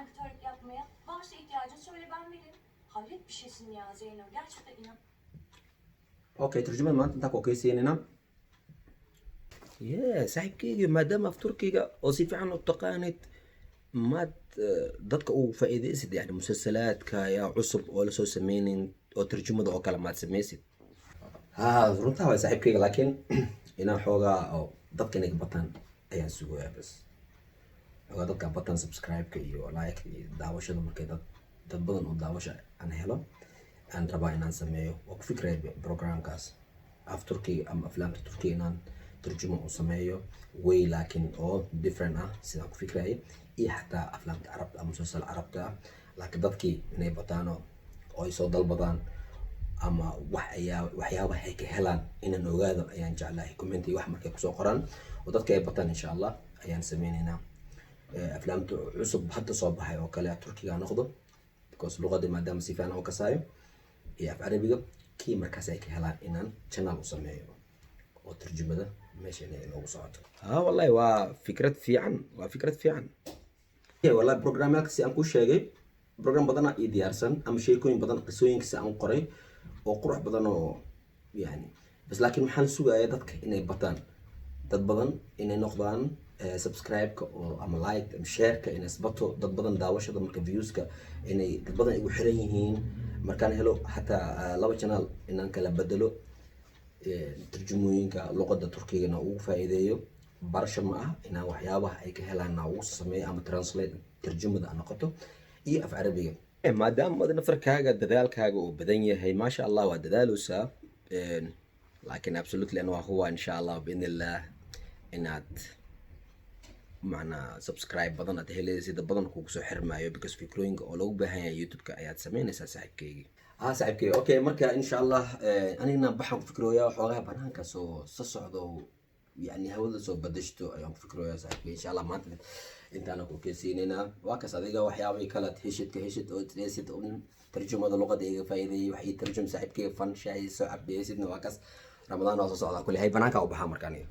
anketörlük yapmaya. Varsa ihtiyacın söyle ben veririm. Hayret bir şeysin ya Zeyno. Gerçekten inan. اوكي ترجمة ما انت كوكيسيننا يا صاحبكيga maadaama af turkiga oo si fiican u taqaanid maad dadka uu faa'iidaysid yani musalsalaadka yaa cusub oo lasoo sameynin oo tarjumada oo kale maad samaysid runtaa waa saaxiibkayga laakiin inaan xoogaa oo dadka inay bataan ayaan sugayaa bas xoogaa dadka bataan subscribe-ka iyo like iyo daawashada markay dad badan oo daawasha aan helo aan rabaa inaan sameeyo waa ku fikraya programkaas af turkiga ama aflaamta turkiga inaan turjuma u sameeyo way laakiin oo different ah sidaan ku fikraya iyo xataa aflaamta carabta ama musalsal carabta ah laakiin dadkii inay bataano oo ay soo dalbadaan ama waxyaabaha ay ka helaan inaan ogaado ayaan jeclahay commenti wax markay kusoo qoraan oo dadka ay bataan insha allah ayaan sameynaynaa aflaamta cusub hadda soo baxay oo kale turkiga noqdo because luqada maadaama si fiican oo kasaayo iyo af carabiga kii markaas ay ka helaan inaan channel u sameeyo oo tarjumada meesha inay noogu socoto wallahi waa fikrad fiican wallahi programka si aan ku sheegay program badan ii diyaarsan ama sheekooyin badan qisooyinka si aan qoray oo qurux badan oo yani bas laakiin waxaan sugayaa dadka inay bataan dad badan inay noqdaan subscribe-ka oo ama like ama share-ka inay isbato dad badan daawashada marka views-ka inay dad badan igu xiran yihiin markaan helo xataa laba channel inaan kala bedelo tarjumooyinka luqada turkigana ugu faa'iideeyo barasho ma ah inaan waxyaabaha ay ka helaan ugu sameeyo ama translate tarjumada aan noqoto iyo af carabiga maadaama wada nafarkaaga dadaalkaaga uu badan yahay maasha allah waa dadaaleysaa laakiin absolutely ana waa huwa insha allah biidni illah inaad macnaa subscribe badan aad helaysid badan kugu soo xirmaayo because fikrooyinka oo lagu baahan yahay youtube-ka ayaad sameynaysaa saaxiibkayga saaxiibkayga okay marka insha allah anigana baxaan ku fikrooyaa xoogaha banaanka soo socdo yani hawada soo badashto ayaan ku fikrooyaa saaxiibkayga insha allah maanta intaana ku keensiinaynaa waa kaas adiga waxyaabay kala heshid oo tidaysid tarjumada luqada iga faa'iideeyay wax ii tarjum saaxiibkayga fan shaahi soo cabdiyaysidna waa kaas ramadaan oo soo socda kulli hay banaanka u baxaa marka aniga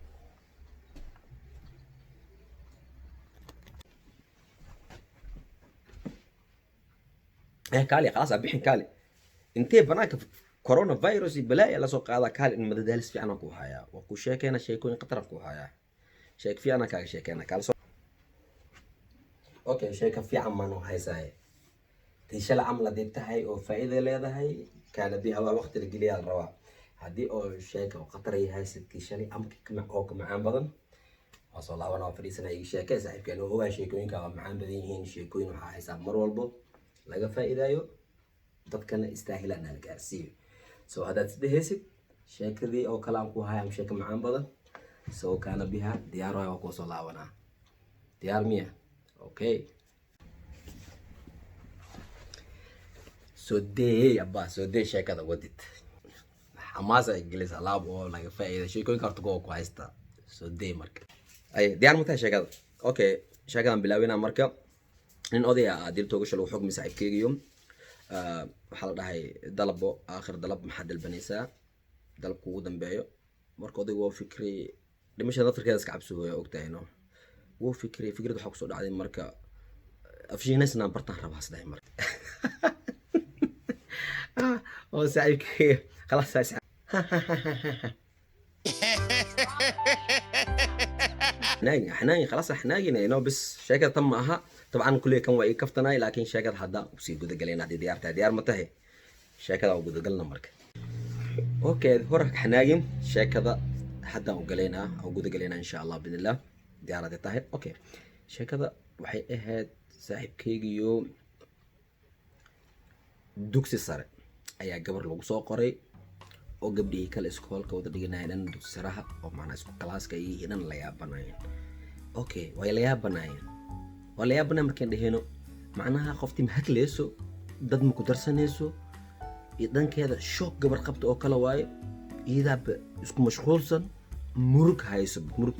كالي خلاص أبيحن كالي انتي بناك كورونا فيروس بلاي لا سوق هذا كالي إن مدارس في أنا كوهايا وكو شيك أنا شيكون قطر كوهايا شيك في أنا كال شيك أنا كال أوكي شيك في عمانو هاي ساي تيشل عملة دي بتاعي أو فائدة لهذا هاي كان بيها وقت الجلية الروا هدي أو شيك أو قطري هاي ست تيشلي أمك مع عم بدن وصل الله وانا فريسنا أي شيك زعيب كانوا هو شيكون كان مع عم بدين شيكون وحا حساب مرولبو laga faa'iidayo dadkana istaahilaan la gaarsiiyo soo hadaad isdhehaysid sheekadii oo kale aan ku hayaa sheeko macaan badan soo kaana biha diyaar waa ku soo laabanaa diyaar miya okay soo dee sheekada wadid xamaasa ingiliis alaab oo laga faa'iido sheekooyinka horta ku haysta soo dee marka ay diyaar ma tahay sheekada okay sheekadan bilaawina marka nin odaya dil toogasho lagu xukmi saaxiibkeygiyo waxaa la dhahay dalabo aakhir dalab maxaa dalbanaysaa dalabka ugu dambeeyo marka odaygu waa fikray dhimashada naftarkeeda iska cabsooya ogtahayno wuu fikray fikrad waxaa kusoo dhacday marka afshiinaysnaan bartaan rabaa sidahay marka oo saaxiibkeyga khalaas حناين خلاص حناين إنه بس شاكر تم معها طبعا كل كم وعي كفتناي لكن شاكر هذا وسي جود قلنا دي ديار متى شاكر أو جود قلنا مرك أوكي هورك حناين شاكر حدا وقلنا أو جود قلنا إن شاء الله بإذن الله ديار هذا تاهي أوكي شاكر وحي إهد صاحب كيجيو دوكسي صار أي قبر لو سوقري oo gabdhihii kale iskoolka wada dhiganayeen dugsaraha oo macna isku klaaska yihiin la yaabanayeen okay way la yaabanayeen markaan dhahayno macnaha qoftii ma hadlayso dad ma ku darsanayso iyo dhankeeda shock gabar qabta oo kala waayo iyada isku mashquulsan murug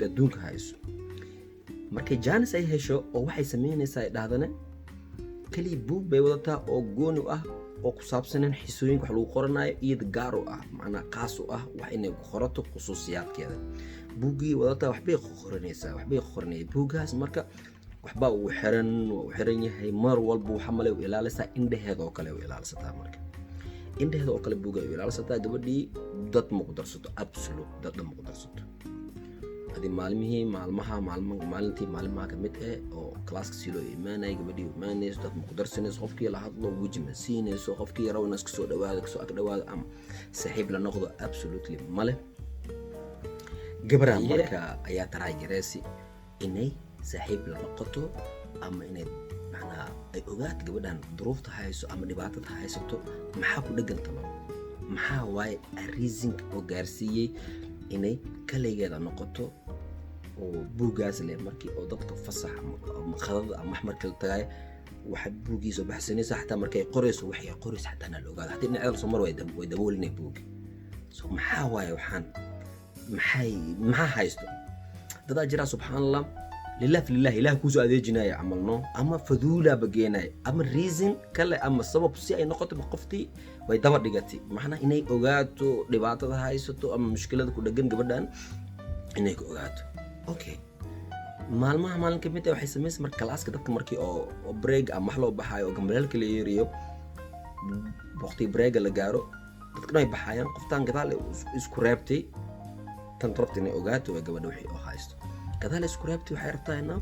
adduunka hayso markay jaanis ay hesho oo waxay sameynaysaa dhahdana kaliya buug bay wadataa oo gooni u ah oo ku saabsanan xisooyinka wax lagu qoranayo iyada gaar u ah macnaa qaas u ah wax inay ku qorato khusuusiyaadkeeda buuggii wadataa waxbay qoranaysaa buuggaas marka waxba uu xiran yahay mar walba waxa male u ilaalisaa indhaheeda oo kale u ilaalisataa marka indhaheeda oo kale buuga u ilaalisataa gabadhii dad ma ku darsato absolute dad ma ku darsato hadii maalintii maalimaha ka mid oo klaaska si loo imaanay gabadhii imaanayso dad ma ku darsanayso qofkii la hadlo waji ma siinayso qofkii raw inaas kasoo dhawaado ama saaxiib la noqdo absolutely male gabadhan marka ayaa taray gareesi inay saaxiib la noqoto ama inay macnaha ay ogaato gabadhan duruufta hayso ama dhibaatada haysato maxaa ku dhegantaba maxaa waaye reason oo gaarsiiyey inay kaligeeda noqoto oo buugaas leh markii oo dadka fasax ama qadada ama markii la tagay waxa buugiisa baxsanaysa xataa markay qorayso waxay qorayso xataa la ogaado hadii dhinaceeda soo mar way daboolinay buug so maxaa waaye waxaan maxaa haysto dadaa jira subxaanallah lillahi ilaah ku soo adeejinaya amalno ama faduula bageenay ama reason kale ama sabab si ay noqoto qoftii way daba dhigatay maxna inay ogaato dhibaatada haysato ama mushkilada ku dhagan gabadhan inay ku ogaato okay maalin ka mid ah waxay sameysay marka klaaska dadka markii oo break ama wax loo baxayo oo gambalaalka la yeeriyo waqti break la gaaro dadka ay baxayaan qoftaan gadaal isku reebtay tan rabtay inay ogaato gabadha wixii oo haysto gadaal isku reebtay waxay rabtaa inaa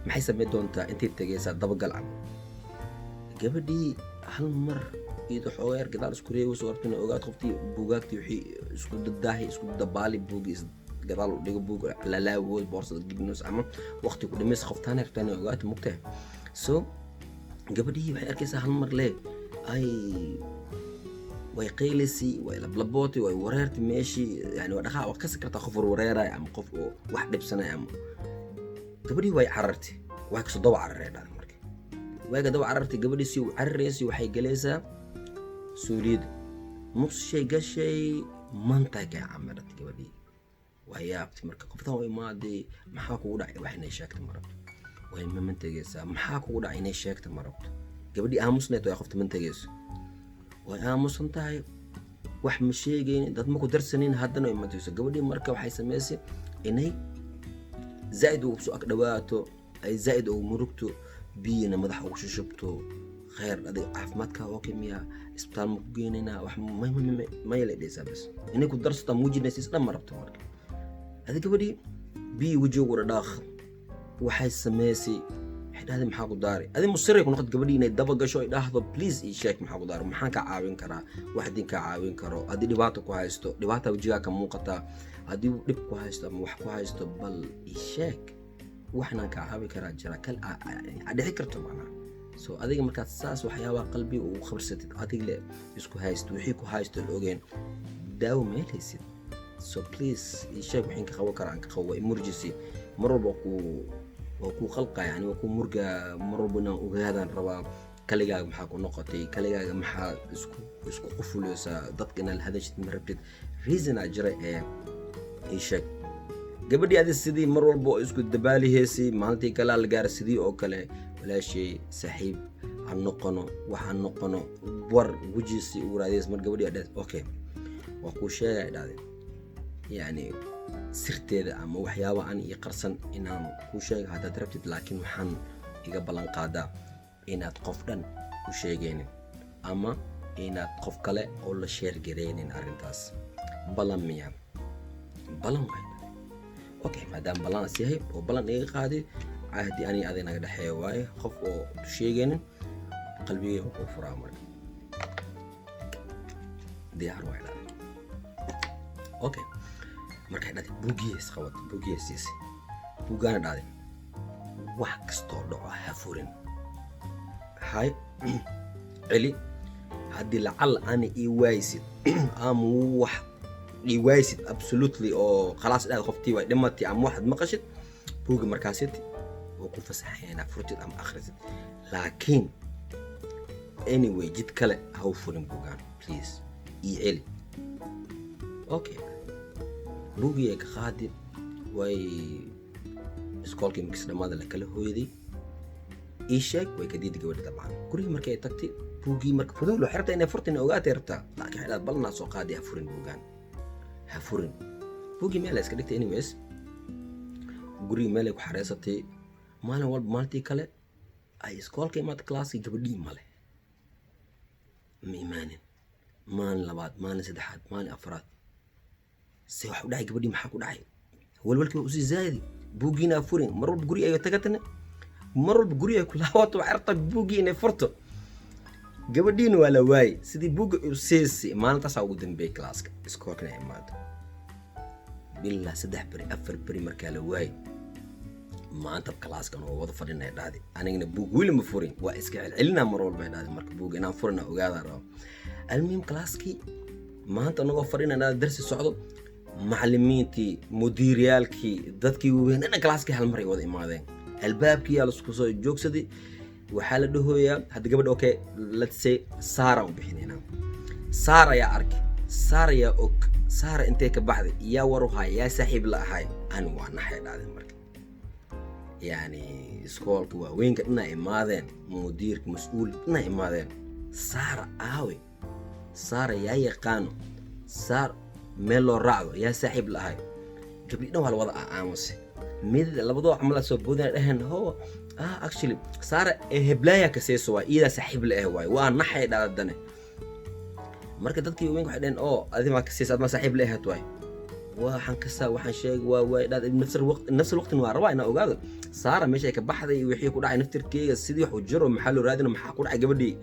maxay sameyn doontaa intay tagaysaa dabagal am gabadhii hal mar iyadoo xoogaar gadaal isku reebay soo rabtay inay ogaato qoftii buugaagtii wixii isku dadaahi isku dabaali buugis gadaal u dhigo buug la laawo boorsada gibnos ama waqti ku dhimis qoftaan rabtaa inay ogaato mugtay so gabadhii waxay arkaysaa hal mar lee ay way qeylisi way lablabooti way wareerti meeshi yani waa dhaqaa wax ka sakarta qof wareeray ama qof oo wax dhibsanay ama gabadhii way carartay way ka soo daba cararaydaa markii way ka daba carartay gabadhii si cararaysi waxay galaysaa suulid muqshay gashay mantaga amarat gabadhii way yaabtay marka qoftan way maaday maxaa kugu dhacay wax inay sheegto marabto way mantagaysaa maxaa kugu dhacay inay sheegto marabto gabadhii aamusneed way qofta mantagayso way aamusan tahay wax ma sheegaynin dad ma ku darsanin haddana ay matayso gabadhii marka waxay sameysay inay zaid ugu soo agdhawaato ay zaid ugu murugto biyana madaxa ugu shubto khayr adiga caafimaadka oo kimiya isbitaal ma ku geenayna wax ma yeelaysaa bas inay ku darsato muujinaysiis dhan marabto marka adiga gabadhii biyi wajiga ugu dhaaq waxay sameysay xidhaade maxaa ku daaray adi musiray ku noqod gabadhii inay daba gasho ay dhahdo please ii sheeg maxaa ku daaray maxaan ka caawin karaa wax din ka caawin karo haddii dhibaato ku haysto dhibaata wajiga ka muuqata haddii dhib ku haysto ama wax ku haysto bal ii sheeg waxna ka caawin karaa jira kal dhici karto macnaha so adiga markaad saas waxyaabaha qalbiga ugu khabarsatid adiga le isku haysto wixii ku haysto la ogeen daawo ma helaysid so please ii sheeg wixii ka qaban karaa aan ka qabo emergency mar walba ku khalqa yani ku murga marubna ogaadaan rabaa kaligaaga maxaa ku noqotay kaligaaga maxaa isku qufuleysa dadkana la hadashid ma rabtid reason ajra ee sheeg gabadhii aad sidii mar walba isku dabaaliheysay maalintii kala la gaar sidii oo kale walaashay saaxiib aan noqono waxaan noqono war wajiisi u raadis mar gabadhii aad okay waa ku sheegay dhaadeen yani sirteeda ama waxyaabo aan ii qarsan inaan ku sheego haddaad rabtid laakiin waxaan iga ballan qaadaa inaad qof dhan ku sheegaynin ama inaad qof kale oo la sheer gareynin arrintaas ballan miya ballan wayna okay maadaama ballan yahay oo ballan iga qaadi ahdi ani adina naga dhaxeeyo waaye qof oo sheegaynin qalbigayga wuxuu furaa marka diyaar wayna okay markay dhad buugiyees qabad buugiyees buugana dhade wax kastoo dhaco ha furin hay celi haddii lacal ani ii waaysid ama wax ii waaysid absolutely oo khalaas dhaad qoftii way dhimatay ama waxaad maqashid buugi markaasid oo ku fasaxayna furtid ama akhrisid laakiin anyway jid kale ha u furin buugan please ii celi okay buugi ka qaadi way iskoolkii mix dhamaada la kala hooyday ii sheeg way ka diiday gabadha dabcan guriga markay ay tagtay buugi marka fudud loo xirtay inay furtin ogaatay rabtaa laakiin xidhaad balna soo qaadi ha furin buugan ha furin buugi meel iska dhigtay anyways guriga meel ay ku xareysatay maalin walba maalintii kale ay iskoolka imaata classkii gabadhii male ma imaanin maalin labaad maalin saddexaad maalin afraad se wax u dhacay gabadhii maxaa ku dhacay walwalkii usii zaayadi buuggiina furin mar walba guri ay tagatane mar walba guri ay ku laawato waxay rabtaa buuggii inay furto gabadhiina waa la waayey sidii buugga u siisi maalintaasaa ugu dambeeyey classka iskoolkana imaado bilaa 3 beri 4 beri markaa la waayey maanta classkan oo wada fadhinay dhahday anigana buug wili ma furin waa iska celcelinaa mar walba dhahday marka buug inaan furina ogaada rabo almuhim classkii maanta anagoo fadhinaa darsi socdo macallimiintii mudiiriyaalkii dadkii waaweyn dhan classkii hal mar ay wada imaadeen albaabkii la isku soo joogsaday waxaa la dhahoyaa hadda gabadha okay let's say Sara u bixinayna Sara yaa arkay Sara yaa og Sara intee ka baxday yaa waru hay yaa saaxiib la ahay ani waa naxay dhahday marka يعني سكولك وين كنا إمادين مدير مسؤول كنا إمادين صار آوي صار يا يقانو صار ميلو رعو يا ساحب لهاي جبلينا هالوضع عامس ميد لبضو عمل سبودنا إهن هو actually صار هبلايا كسيسوا إذا ساحب له واي ونحي على الدنيا مركز تذكي وين قاعدين هذه ما كسيس ما ساحب له توي waxaan kasta waxaan sheeg waa nafs الوقت waa rabaa inaan ogaado Sara meesha ka baxday wixii ku dhacay naftirkeega sidii wax u jiro maxaa loo raadina maxaa ku dhacay gabadhii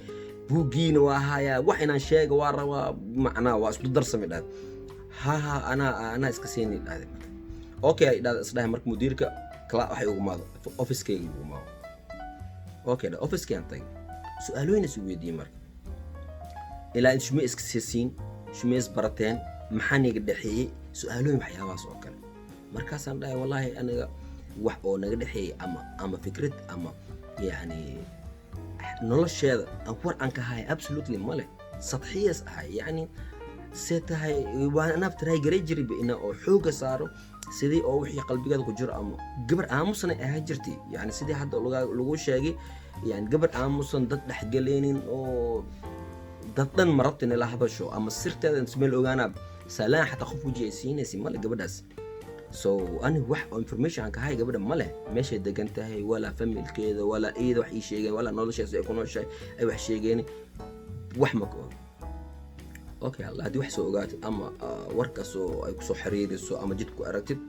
buugiina waa haya wax inaan sheeg waa rabaa macnaa waa isku darsamay dhaad ha ana iska siinay dhaad okay dhaad isdhahay marka mudiirka kala waxay ugu maado office-keega ugu maado okay dhaad office-keega antay su'aalooyin is weydiiyay marka ilaa inta shumee iska siisiin shumee is barateen maxaa niga dhaxeeyay سؤالهم حياة سؤال مركز أنا والله أنا wax oo naga dhaxeeyay ama fikrad ama yani nolosheeda aan war aan ka hay absolutely male sadxiyas ahay yani seetahay waan naftahay garejiri ina oo xooga saaro sidii oo wixii qalbigeeda ku jiro ama gabar aamusan ay jirtay yani sidii hadda lagu sheegay yani gabar aamusan dad dhaxgaleenin oo dad dhan marabtin la hadasho ama sirteeda ismeel ogaana salaan xataa qof wajiyaysiinaysi male gabadhaas so ani wax information aan ka hay gabadha male meeshay degan tahay wala familkeeda wala eed wax ii sheegay wala nolosheeda ay ku nooshahay ay wax sheegeen wax ma ko okay allah hadii wax soo ogaatay ama warkaas oo ay ku soo xiriiriso ama jidku aragtid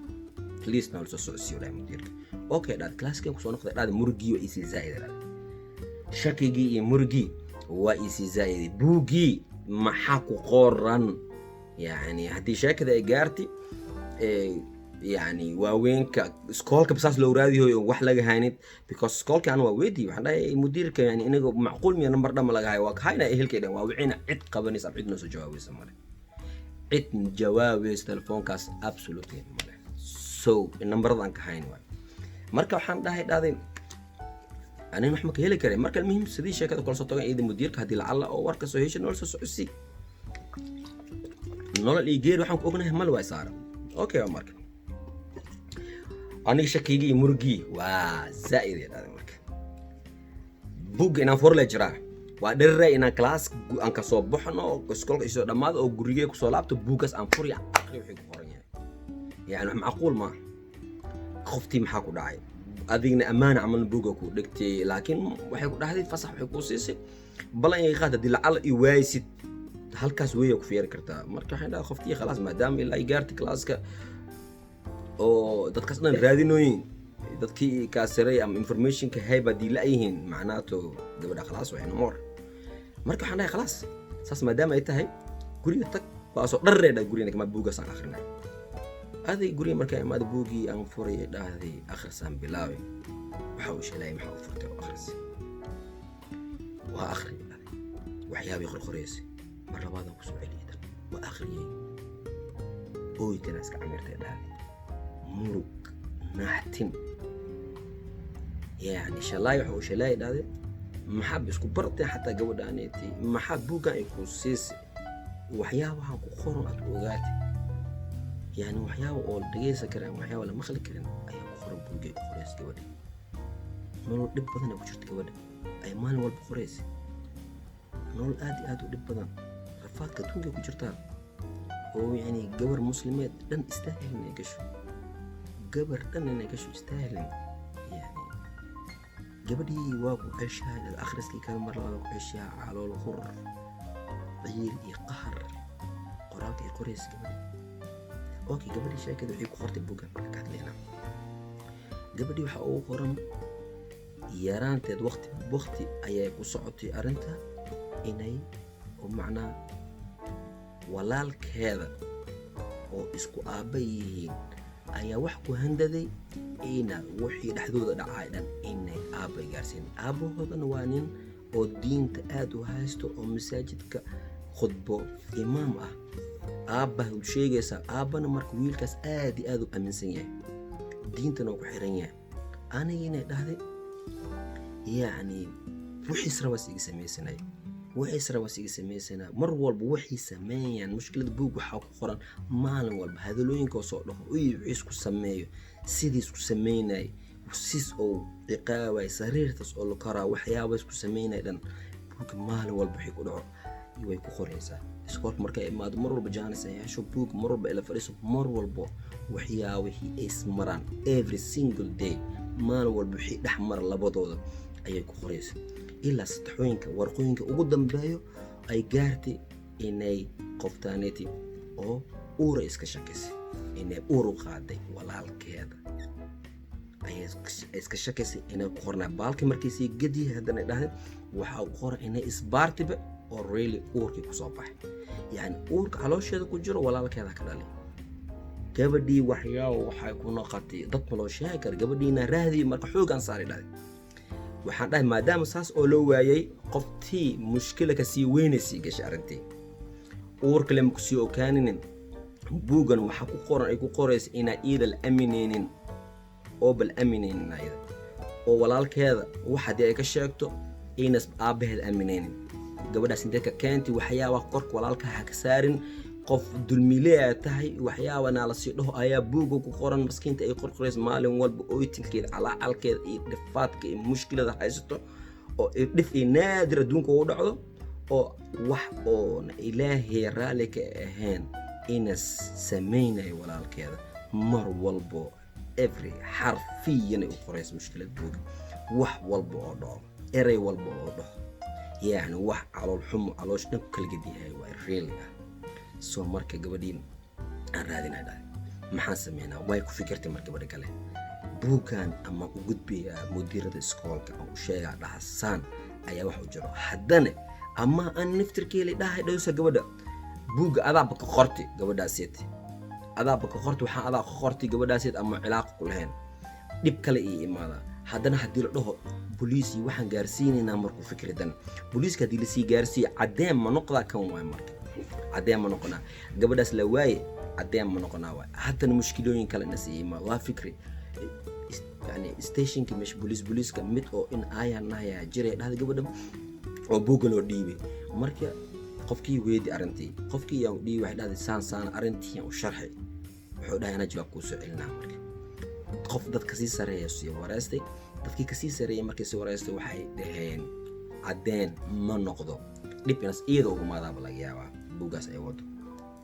please nal soo socodsiyo la mudiirka okay dad classka ku soo noqday dad murgi oo isi zaid shakigi iyo murgi waa isi zaid buugi maxaa ku qoran يعني هدي شاكده ay gaartay يعني waaweynka iskoolka basaas loo raadiyo wax laga haynid because iskoolka aan waa weydii waxaan dhahay mudiirka yani inaga macquul miya number dhama laga hayo waa ka hayna ehelkeeda waa wicina cid qabanaysa cid noo soo jawaabaysa male cid jawaabaysa telefoonkaas absolutely male so numberdan ka hayn waa marka waxaan dhahay أنا wax ma ka heli karay marka muhiim sidii sheekada kala soo tagan idin mudiirka hadii la alla oo warka soo heshay nolol soo socodsi nolol igeer waxaan ku ognahay mal way Sara okay marka aniga shakigi murgi waa zaid yahay marka bug ina for la jira waa dheeray ina class aan ka soo baxno iskoolka isoo dhamaad oo gurigay ku soo laabto buugas aan furi aqri wixii ku qoran yahay yani macquul ma qoftii maxaa ku dhacay adigna amaana amal buuga ku dhigtay laakiin waxay ku dhaxday fasax waxay ku siisay balan ay qaad hadii lacal i waaysid halkaas way ku fiir kartaa marka waxaan dhahay qoftii khalaas maadaama ilaa ay gaartay classka oo dadkaas dhan raadinooyin dadkii ka saray am information ka hayba diilaayeen macnaato gabadha khalaas way noor marka waxaan dhahay khalaas saas maadaama ay tahay guriga tag baa soo dharreeda guriga kama buuga san akhrina adi guriga marka imaad buugi aan furay dhahday akhrisan bilaawi waxa uu sheelay waxa uu furtay akhris waa akhri waxyaabi qorqoreysi مرة كسو عليدا وآخري أوي تناس كعمرت هذه مروك نحتم يعني شلاي وشلاي هذا محب اسكو برتي حتى جود انيتي محبوكا يكون سيس وحياوها كخورن أوغاتي يعني وحياو أول دقيسة كرا وحياو ولا مخلي كرا أي كخورن بوجي خريس جودي نور دب بدن أبو شرط جودي أي مال ولا بخريس نور آدي ودب بدن رفاقة تونجي كجرتان هو يعني جبر مسلمات لن استاهل إنه يكشف جبر لن إنه يكشف استاهل يعني gabadhii waa ku ceshaa akhriskii kale mar labaad ku ceshaa calool hur ciil iyo qahar qoraalka ay qoraysa gabadhi okay gabadhii sheekada waxay ku qortay buugga marka ka hadlaynaa gabadhii waxa ugu qoran yaraanteed waqti ayay ku socotay arrinta inay oo macnaa walaalkeeda oo isku aabba yihiin ayaa wax ku handaday ina wixii dhexdooda dhacay dhan inay aabba gaarsiin aabbahoodana waa nin oo diinta aad u haysto oo masaajidka khudbo imaam ah aabba u sheegaysaa aabbana marka wiilkaas aad iyo aad u aaminsan yahay diintana oo ku xiran yahay anigina dhahday yacni wixiis rabaas iga samaysanay mar walba waxay sameeyaan mushkilada buug waxaa ku qoran maalin walba hadalooyinka soo dhaho wixiis ku sameeyo sidiis ku sameynay sis oo ciqaaway sariirtaas oo la karaa waxyaabo isku sameynay dhan buug maalin walba wixii ku dhaco way ku qoraysaa iskoolka marka ay imaado mar walba jaanis ay hesho buug mar walba ila fadhiiso mar walba waxyaabihii ay ismaraan every single day maalin walba wixii dhex mara labadooda ayay ku qoraysaa ilaa saddexooyinka warqooyinka ugu dambeeyo ay gaartay inay qoftaaneeti oo uura iska shakaysay inay uur u qaaday walaalkeeda ayay iska shakaysay inay ku qornaa baalkii markiisii gadiya haddana dhahday waxaa u qoran inay isbaartiba oo really uurkii kusoo baxay yacni uurka caloosheeda ku jiro walaalkeeda ka dhalay gabadhii waxyaabo waxay ku noqotay dad ma loo sheegi kara gabadhiina raadii marka xoogaan saari dhahday waxaan dhahay maadaama saas oo loo waayay qoftii mushkila ka sii weynaysay gashay arrintii uur kale ma ku sii okaaninin buugan waxaa ku qoran ay ku qoraysa inaa iida la aaminaynin oo bal aaminaynin ayada oo walaalkeeda wax haddii ay ka sheegto inas aabbaheed aaminaynin gabadhaas intee ka keentay waxyaabaha korka walaalka ha ka saarin qof dulmile ay tahay waxyaabana la sii dhaho ayaa buuga ku qoran maskiinta ay qorqorayso maalin walba ooytinkeeda calaacalkeeda iyo dhifaadka iyo mushkilada haysato oo dhif iyo naadir adduunka ugu dhacdo oo wax oona ilaahay raalli ka ahayn inas samaynayo walaalkeeda mar walbo every xarfiyan u qorayso mushkilad buuga wax walba oo dhaco erey walba oo dhaco yacni wax calool xumo caloosh dhan ku kala gediyahay waa really ah soo marka gabadhiin aan raadinay dhahay maxaan sameynaa way ku fikirtay mar gabadha kale buugaan ama u gudbiyaa mudiirada iskoolka oo u sheegaa dhahasaan ayaa wax u jiro haddana ama aan naftirkeeli dhahay dhowsa gabadha buugga adaaba ka qorti gabadhaaseed adaaba ka qorti waxaan adaa ka qorti gabadhaaseed ama cilaaqo ku lahayn dhib kale ii imaada haddana haddii la dhaho boliisi waxaan gaarsiinaynaa markuu fikridan booliiska haddii lasii gaarsiiyo caddeen ma noqdaa kan waay marka caddeen ma noqonaa gabadhaas la waaye caddeen ma noqonaa waay haddana mushkilooyin kale na sii imaado waa fikri yani stationkii meesha booliiska mid oo in aayaan nahayaa jiray dhahda gabadha oo buugga loo dhiibay marka qofkii weedi arrintii qofkii yaan dhiibay waxay dhahday saan arrintii yaan u sharxay wuxuu dhahay anaa jawaab kuu soo celinaa marka qof dad kasii sareeya sii wareystay dadkii kasii sareeyay markii sii wareystay waxay dhaheen caddeen ma noqdo dhibkaas iyada ugu maadaaba laga yaabaa buuggaas ay wado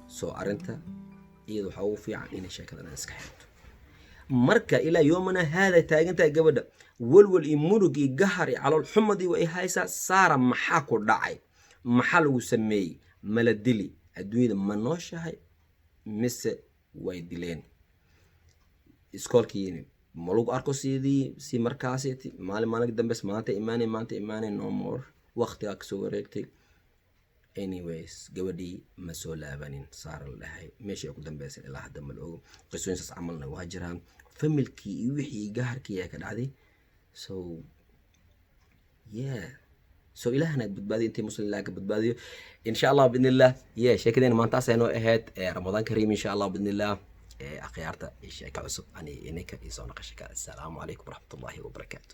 soo arrinta iyada waxaa ugu fiican inay sheekadan iska xirto marka ilaa yoomana haada taagantahay gabadha walwal iyo murug iyo gahar iyo calool xumadii way haysaa saara maxaa ku dhacay maxaa lagu sameeyey mala dili adduunyada ma nooshahay mise way dileen iskoolkiini ma lagu arko sidii si markaasi maalin dambes maanta imaanay no more waqtigaa kasoo wareegtay anyways gabadhii ma soo laabanin saara la dhahay meeshii ay ku dambeysay ilaa hadda ma la ogo qisooyinsaas camalna waa jiraan familkii iyo wixii gaharkii ay ka dhacday so yeah so ilaahna badbaadiyo intay muslim ilaah ka badbaadiyo insha allah biidnillah sheekadeena maantaas ay noo ahayd ramadaan kariim insha allah biidnillah akhyaarta sheeka cusub ani ininka iyo soo naqashaka assalaamu calaykum waraxmatullaahi wabarakaatu